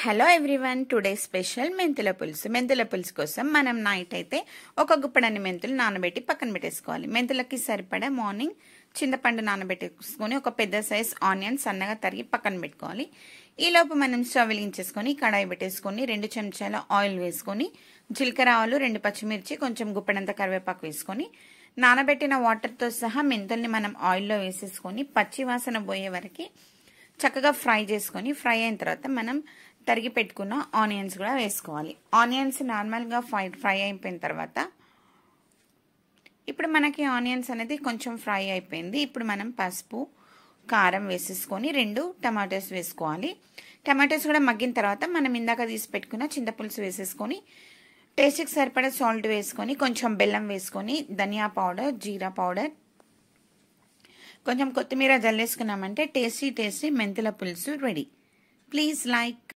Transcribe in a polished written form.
Hello everyone, today special మెంతుల పులుసు కోసం మనం నైట్ అయితే ఒక గుప్పడన్ని మెంతులు నానబెట్టి పక్కన పెట్టేసుకోవాలి. మెంతులకి సరిపడా మార్నింగ్ చింతపండు నానబెట్టేసుకొని ఒక పెద్ద సైజ్ ఆనియన్ సన్నగా తరిగి పక్కన పెట్టుకోవాలి. ఈలోపు మనం స్టవ్ వెలిగించేసుకొని కడాయి పెట్టేసుకొని 2 చెంచాల ఆయిల్ వేసుకొని జీలకర్ర ఆవాలు 2 పచ్చిమిర్చి కొంచెం గుప్పడంత కరివేపాకు వేసుకొని నానబెట్టిన వాటర్తో సహా మెంతుల్ని మనం ఆయిల్లో వేసేసుకొని పచ్చి వాసన పోయే వరకు చక్కగా ఫ్రై చేసుకొని ఫ్రై అయిన తర్వాత మనం తరిగి పెట్టుకున్న ఆనియన్స్ కూడా వేసుకోవాలి. ఆనియన్స్ నార్మల్గా ఫ్రై అయిపోయిన తర్వాత ఇప్పుడు మనకి ఆనియన్స్ అనేది కొంచెం ఫ్రై అయిపోయింది. ఇప్పుడు మనం పసుపు కారం వేసేసుకొని 2 టమాటోస్ వేసుకోవాలి. టమాటోస్ కూడా మగ్గిన తర్వాత మనం ఇందాక తీసి పెట్టుకున్న చింతపులుసు వేసేసుకొని టేస్ట్కి సరిపడా సాల్ట్ వేసుకొని కొంచెం బెల్లం వేసుకొని ధనియా పౌడర్, జీరా పౌడర్, కొంచెం కొత్తిమీర జల్లేసుకున్నామంటే టేస్టీ మెంతుల పులుసు రెడీ. Please like